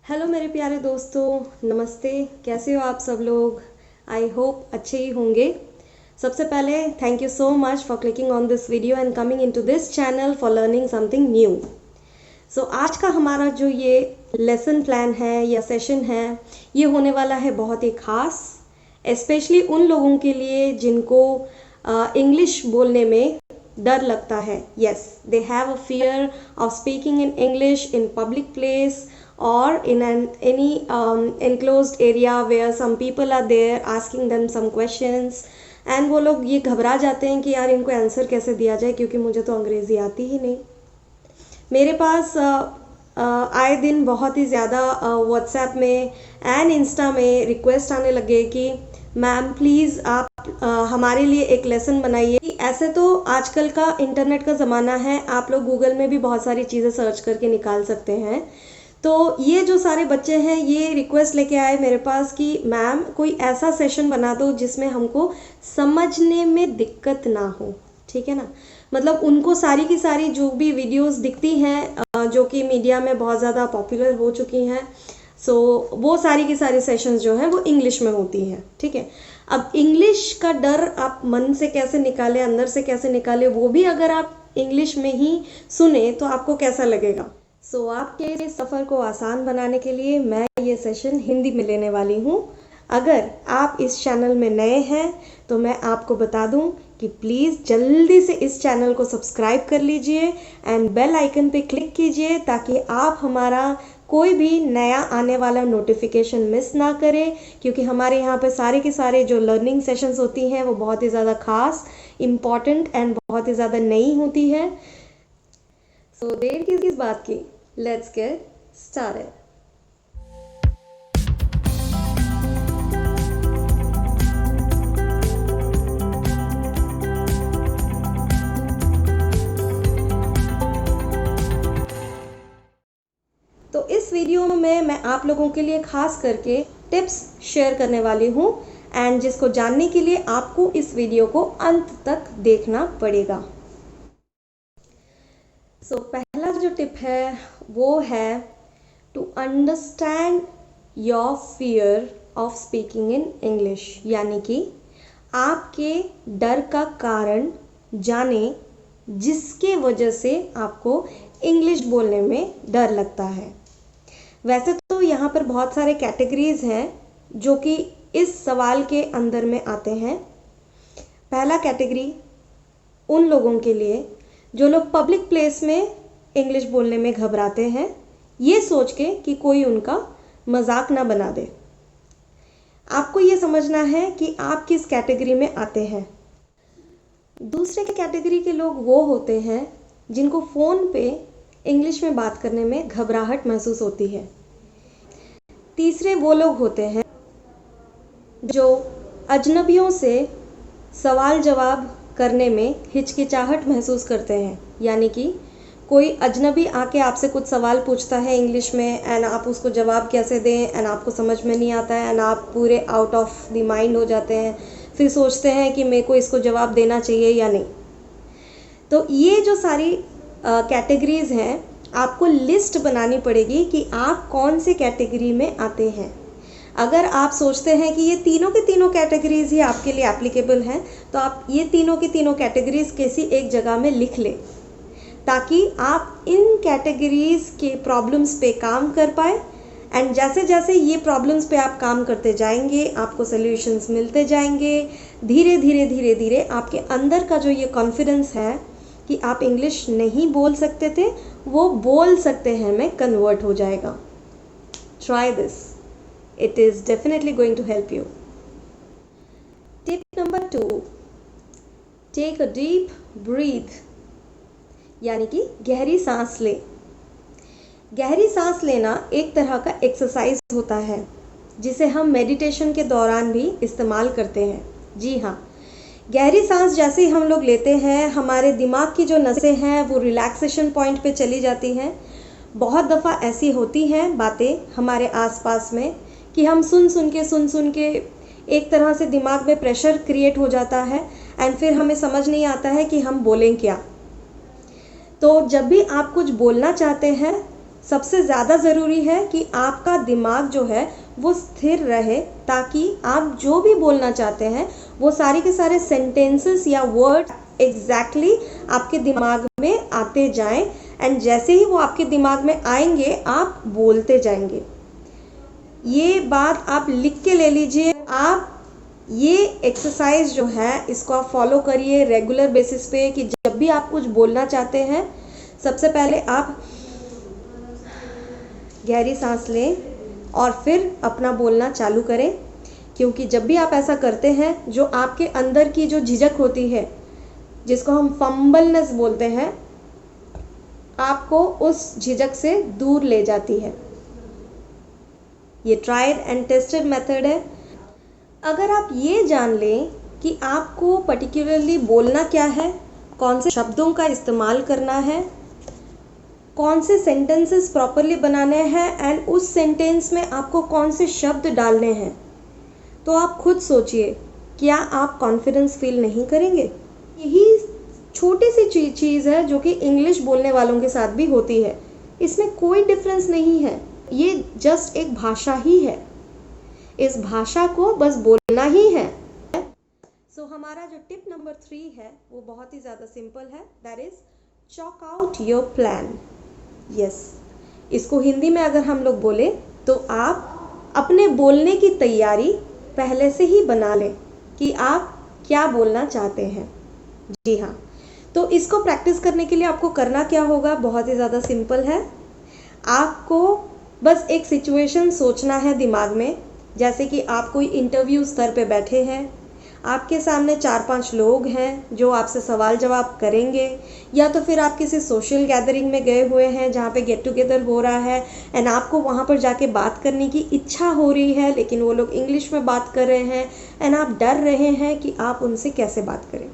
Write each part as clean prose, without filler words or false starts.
Hello मेरे प्यारे दोस्तों, नमस्ते। कैसे हो आप सब लोग? आई होप अच्छे ही होंगे। सबसे पहले thank you so much for clicking on this video and coming into this channel for learning something new. So आज का हमारा जो ये लेसन प्लान है या सेशन है, ये होने वाला है बहुत ही खास, स्पेशली उन लोगों के लिए जिनको इंग्लिश बोलने में डर लगता है। Yes, they have a fear of speaking in English in public place or in any enclosed area where some people are there asking them some questions, and वो लोग ये घबरा जाते हैं कि यार इनको आंसर कैसे दिया जाए क्योंकि मुझे तो अंग्रेज़ी आती ही नहीं। मेरे पास आए दिन बहुत ही ज़्यादा व्हाट्सएप में एंड इंस्टा में रिक्वेस्ट आने लगे कि मैम प्लीज़ आप हमारे लिए एक लेसन बनाइए। ऐसे तो आजकल का इंटरनेट का ज़माना है, आप लोग गूगल में भी बहुत सारी चीज़ें सर्च करके निकाल सकते हैं। तो ये जो सारे बच्चे हैं ये रिक्वेस्ट लेके आए मेरे पास कि मैम कोई ऐसा सेशन बना दो जिसमें हमको समझने में दिक्कत ना हो। ठीक है ना, मतलब उनको सारी की सारी जो भी वीडियोस दिखती हैं जो कि मीडिया में बहुत ज़्यादा पॉपुलर हो चुकी हैं, सो वो सारी की सारी सेशंस जो हैं वो इंग्लिश में होती हैं। ठीक है, अब इंग्लिश का डर आप मन से कैसे निकाले, अंदर से कैसे निकाले, वो भी अगर आप इंग्लिश में ही सुने तो आपको कैसा लगेगा। सो आपके इस सफ़र को आसान बनाने के लिए मैं ये सेशन हिंदी में लेने वाली हूँ। अगर आप इस चैनल में नए हैं तो मैं आपको बता दूँ कि प्लीज़ जल्दी से इस चैनल को सब्सक्राइब कर लीजिए एंड बेल आइकन पे क्लिक कीजिए ताकि आप हमारा कोई भी नया आने वाला नोटिफिकेशन मिस ना करें, क्योंकि हमारे यहाँ पे सारे के सारे जो लर्निंग सेशंस होती हैं वो बहुत ही ज़्यादा खास, इम्पॉर्टेंट एंड बहुत ही ज़्यादा नई होती है। सो देर किस बात की, let's get started. तो इस वीडियो में मैं आप लोगों के लिए खास करके टिप्स शेयर करने वाली हूँ एंड जिसको जानने के लिए आपको इस वीडियो को अंत तक देखना पड़ेगा। सो पहला जो टिप है वो है to understand your fear of speaking in English, यानी कि आपके डर का कारण जाने जिसके वजह से आपको इंग्लिश बोलने में डर लगता है। वैसे तो यहाँ पर बहुत सारे कैटेगरीज हैं जो कि इस सवाल के अंदर में आते हैं। पहला कैटेगरी उन लोगों के लिए जो लोग पब्लिक प्लेस में इंग्लिश बोलने में घबराते हैं, ये सोच के कि कोई उनका मजाक ना बना दे। आपको ये समझना है कि आप किस कैटेगरी में आते हैं। दूसरे कैटेगरी के लोग वो होते हैं जिनको फ़ोन पे इंग्लिश में बात करने में घबराहट महसूस होती है। तीसरे वो लोग होते हैं जो अजनबियों से सवाल जवाब करने में हिचकिचाहट महसूस करते हैं, यानी कि कोई अजनबी आके आपसे कुछ सवाल पूछता है इंग्लिश में एंड आप उसको जवाब कैसे दें एंड आपको समझ में नहीं आता है एंड आप पूरे आउट ऑफ द माइंड हो जाते हैं, फिर सोचते हैं कि मेरे को इसको जवाब देना चाहिए या नहीं। तो ये जो सारी कैटेगरीज हैं, आपको लिस्ट बनानी पड़ेगी कि आप कौन से कैटेगरी में आते हैं। अगर आप सोचते हैं कि ये तीनों की तीनों कैटेगरीज ही आपके लिए एप्लीकेबल हैं, तो आप ये तीनों की तीनों कैटेगरीज किसी एक जगह में लिख लें ताकि आप इन कैटेगरीज के प्रॉब्लम्स पे काम कर पाए एंड जैसे जैसे ये प्रॉब्लम्स पे आप काम करते जाएंगे आपको सॉल्यूशंस मिलते जाएंगे। धीरे धीरे धीरे धीरे आपके अंदर का जो ये कॉन्फिडेंस है कि आप इंग्लिश नहीं बोल सकते थे वो बोल सकते हैं में कन्वर्ट हो जाएगा। Try this, it is definitely going to help you. Tip number 2, take a deep breath, यानी कि गहरी सांस ले। गहरी सांस लेना एक तरह का एक्सरसाइज होता है जिसे हम मेडिटेशन के दौरान भी इस्तेमाल करते हैं। जी हाँ, गहरी सांस जैसे ही हम लोग लेते हैं हमारे दिमाग की जो नसें हैं वो रिलैक्सेशन पॉइंट पे चली जाती हैं। बहुत दफ़ा ऐसी होती हैं बातें हमारे आसपास में कि हम सुन सुन के एक तरह से दिमाग में प्रेशर क्रिएट हो जाता है एंड फिर हमें समझ नहीं आता है कि हम बोलें क्या। तो जब भी आप कुछ बोलना चाहते हैं सबसे ज़्यादा ज़रूरी है कि आपका दिमाग जो है वो स्थिर रहे, ताकि आप जो भी बोलना चाहते हैं वो सारे के सारे सेंटेंसेस या वर्ड एग्जैक्टली आपके दिमाग में आते जाएं, एंड जैसे ही वो आपके दिमाग में आएंगे आप बोलते जाएंगे। ये बात आप लिख के ले लीजिए। आप ये एक्सरसाइज जो है इसको आप फॉलो करिए रेगुलर बेसिस पे, कि जब भी आप कुछ बोलना चाहते हैं सबसे पहले आप गहरी सांस लें और फिर अपना बोलना चालू करें। क्योंकि जब भी आप ऐसा करते हैं, जो आपके अंदर की जो झिझक होती है, जिसको हम फंबलनेस बोलते हैं, आपको उस झिझक से दूर ले जाती है। ये ट्राइड एंड टेस्टेड मेथड है। अगर आप ये जान लें कि आपको पर्टिकुलरली बोलना क्या है, कौन से शब्दों का इस्तेमाल करना है, कौन से सेंटेंसेस प्रॉपरली बनाने हैं, एंड उस सेंटेंस में आपको कौन से शब्द डालने हैं, तो आप खुद सोचिए, क्या आप कॉन्फिडेंस फील नहीं करेंगे? यही छोटी सी चीज़ है जो कि इंग्लिश बोलने वालों के साथ भी होती है। इसमें कोई डिफरेंस नहीं है, ये जस्ट एक भाषा ही है। इस भाषा को बस बोलना ही है। सो हमारा जो टिप नंबर 3 है वो बहुत ही ज़्यादा सिंपल है, that is chalk out your plan. Yes, इसको हिंदी में अगर हम लोग बोले तो आप अपने बोलने की तैयारी पहले से ही बना लें कि आप क्या बोलना चाहते हैं। जी हाँ, तो इसको प्रैक्टिस करने के लिए आपको करना क्या होगा, बहुत ही ज़्यादा सिंपल है। आपको बस एक सिचुएशन सोचना है दिमाग में, जैसे कि आप कोई इंटरव्यू स्तर पे बैठे हैं, आपके सामने 4-5 लोग हैं जो आपसे सवाल जवाब करेंगे, या तो फिर आप किसी सोशल गैदरिंग में गए हुए हैं जहाँ पे गेट टुगेदर हो रहा है, एंड आपको वहाँ पर जाके बात करने की इच्छा हो रही है, लेकिन वो लोग इंग्लिश में बात कर रहे हैं, एंड आप डर रहे हैं कि आप उनसे कैसे बात करें।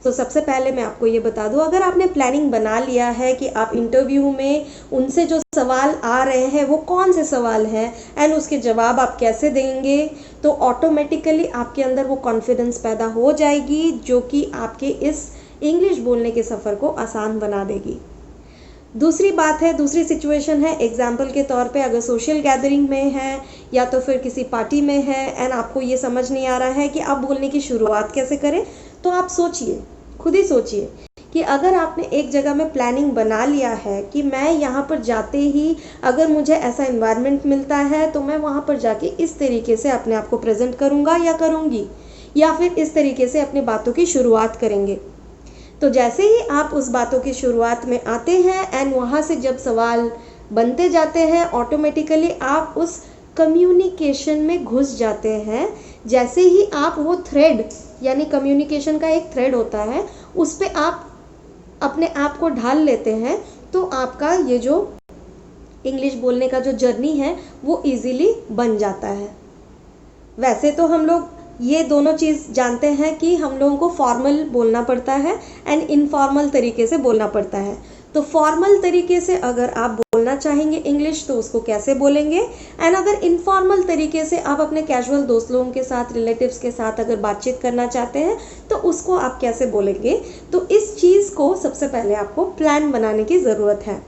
तो सबसे पहले मैं आपको ये बता दूं, अगर आपने प्लानिंग बना लिया है कि आप इंटरव्यू में उनसे जो सवाल आ रहे हैं वो कौन से सवाल हैं, एंड उसके जवाब आप कैसे देंगे, तो ऑटोमेटिकली आपके अंदर वो कॉन्फिडेंस पैदा हो जाएगी, जो कि आपके इस इंग्लिश बोलने के सफ़र को आसान बना देगी। दूसरी बात है, दूसरी सिचुएशन है, एग्जाम्पल के तौर पे अगर सोशल गैदरिंग में है या तो फिर किसी पार्टी में है, एंड आपको ये समझ नहीं आ रहा है कि आप बोलने की शुरुआत कैसे करें, तो आप सोचिए, खुद ही सोचिए कि अगर आपने एक जगह में प्लानिंग बना लिया है कि मैं यहाँ पर जाते ही अगर मुझे ऐसा एनवायरनमेंट मिलता है तो मैं वहाँ पर जाके इस तरीके से अपने आप को प्रेजेंट करूँगा या करूँगी, या फिर इस तरीके से अपनी बातों की शुरुआत करेंगे। तो जैसे ही आप उस बातों की शुरुआत में आते हैं एंड वहाँ से जब सवाल बनते जाते हैं, ऑटोमेटिकली आप उस कम्युनिकेशन में घुस जाते हैं। जैसे ही आप वो थ्रेड, यानी कम्युनिकेशन का एक थ्रेड होता है, उस पे आप अपने आप को ढाल लेते हैं, तो आपका ये जो इंग्लिश बोलने का जो जर्नी है वो इजीली बन जाता है। वैसे तो हम लोग ये दोनों चीज़ जानते हैं कि हम लोगों को फॉर्मल बोलना पड़ता है एंड इनफॉर्मल तरीके से बोलना पड़ता है। तो फॉर्मल तरीके से अगर आप बोलना चाहेंगे इंग्लिश तो उसको कैसे बोलेंगे, एंड अगर इनफॉर्मल तरीके से आप अपने कैजुअल दोस्त लोगों के साथ, रिलेटिव्स के साथ अगर बातचीत करना चाहते हैं तो उसको आप कैसे बोलेंगे। तो इस चीज़ को सबसे पहले आपको प्लान बनाने की ज़रूरत है।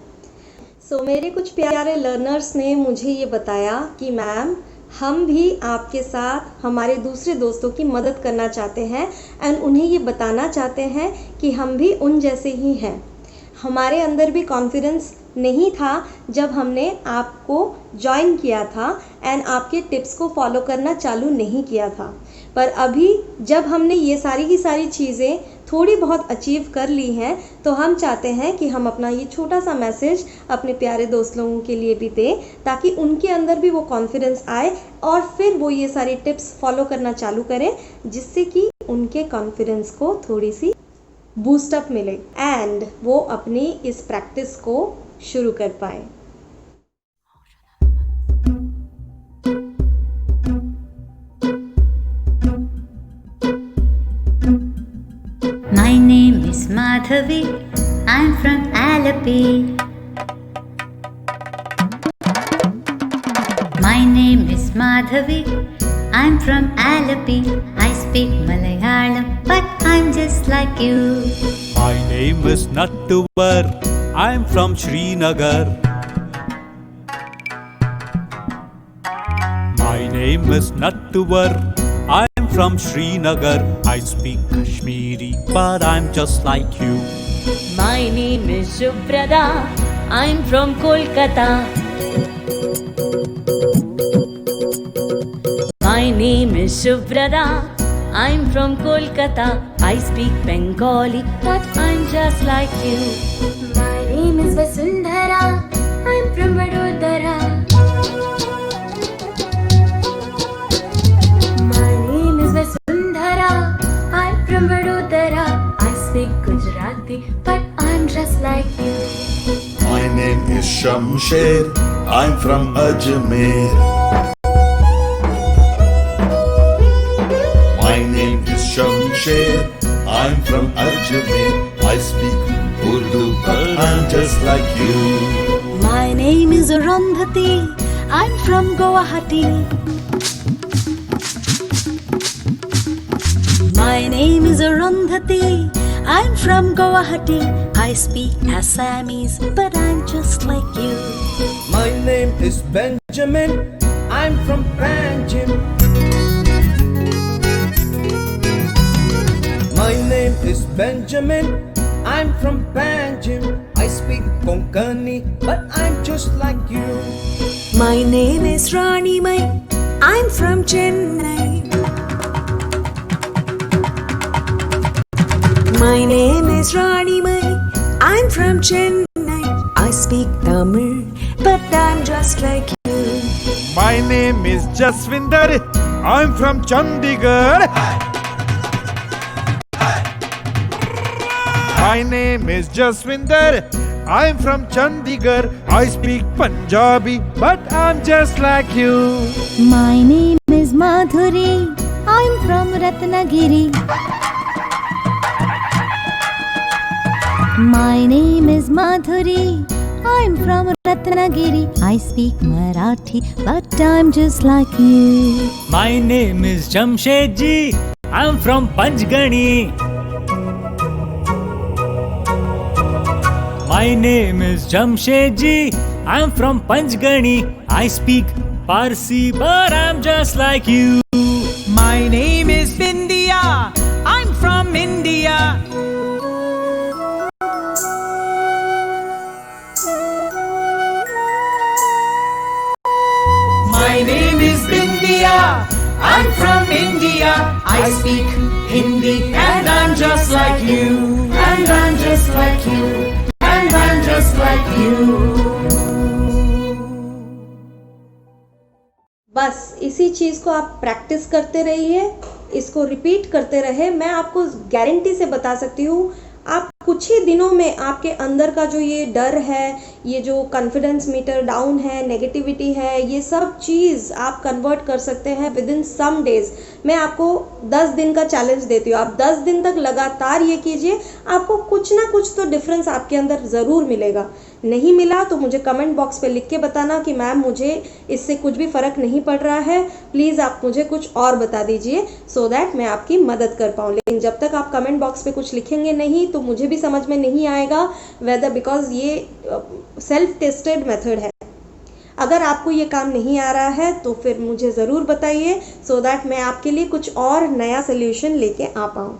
सो मेरे कुछ प्यारे लर्नर्स ने मुझे ये बताया कि मैम हम भी आपके साथ हमारे दूसरे दोस्तों की मदद करना चाहते हैं एंड उन्हें ये बताना चाहते हैं कि हम भी उन जैसे ही हैं। हमारे अंदर भी कॉन्फिडेंस नहीं था जब हमने आपको ज्वाइन किया था एंड आपके टिप्स को फॉलो करना चालू नहीं किया था, पर अभी जब हमने ये सारी की सारी चीज़ें थोड़ी बहुत अचीव कर ली हैं तो हम चाहते हैं कि हम अपना ये छोटा सा मैसेज अपने प्यारे दोस्त लोगों के लिए भी दें, ताकि उनके अंदर भी वो कॉन्फिडेंस आए और फिर वो ये सारी टिप्स फॉलो करना चालू करें, जिससे कि उनके कॉन्फिडेंस को थोड़ी सी बूस्टअप मिले एंड वो अपनी इस प्रैक्टिस को शुरू कर पाए। My name is Madhavi, I'm from Alleppey. My name is Madhavi, I'm from Alleppey. I speak Malayalam, but I'm just like you. My name is Nattuvar, I'm from Srinagar. name is Nattuvar. I'm from Srinagar. I speak Kashmiri, but I'm just like you. My name is Shubhrada. I'm from Kolkata. My name is Shubhrada. I'm from Kolkata. I speak Bengali, but I'm just like you. My name is Vasundhara. I'm from Vadodara. My name is Vasundhara. I'm from Vadodara. I speak Gujarati, but I'm just like you. My name is Shamsher. I'm from Ajmer. My name is Shamsher. I'm from Ajmer. I speak Urdu, but I'm just like you. My name is Arundhati. I'm from Guwahati. My name is Arundhati. I'm from Guwahati. I speak Assamese, but I'm just like you. My name is Benjamin. I'm from Panjim. My name is Benjamin. I'm from Panjim. I speak Konkani, but I'm just like you. My name is Rani Mai. I'm from Chennai. My name is Rani Mai. I'm from Chennai. I speak Tamil, but I'm just like you. My name is Jaswinder. I'm from Chandigarh. My name is Jaswinder. I'm from Chandigarh. I speak Punjabi, but I'm just like you. My name is Madhuri. I'm from Ratnagiri. My name is Madhuri. I'm from Ratnagiri. I speak Marathi, but I'm just like you. My name is Jamshedji. I'm from Panchgani. My name is Jamshedji. I'm from Panchgani. I speak Parsi, but I'm just like you. My name is Bindiya. I'm from India. My name is Bindiya. I'm from India. I speak Hindi, and I'm just like you. And I'm just like you. And I'm just like you. बस इसी चीज़ को आप practice करते रहिए, इसको repeat करते रहे। मैं आपको गारंटी से बता सकती हूँ, आप कुछ ही दिनों में आपके अंदर का जो ये डर है, ये जो कॉन्फिडेंस मीटर डाउन है, नेगेटिविटी है, ये सब चीज़ आप कन्वर्ट कर सकते हैं विद इन सम डेज। मैं आपको 10 दिन का चैलेंज देती हूँ, आप 10 दिन तक लगातार ये कीजिए, आपको कुछ ना कुछ तो डिफरेंस आपके अंदर ज़रूर मिलेगा। नहीं मिला तो मुझे कमेंट बॉक्स पे लिख के बताना कि मैम मुझे इससे कुछ भी फ़र्क नहीं पड़ रहा है, प्लीज़ आप मुझे कुछ और बता दीजिए सो दैट मैं आपकी मदद कर पाऊँ। लेकिन जब तक आप कमेंट बॉक्स पे कुछ लिखेंगे नहीं तो मुझे भी समझ में नहीं आएगा वेदर, बिकॉज ये सेल्फ टेस्टेड मेथड है। अगर आपको ये काम नहीं आ रहा है तो फिर मुझे ज़रूर बताइए सो दैट मैं आपके लिए कुछ और नया सोल्यूशन लेके आ पाऊँ।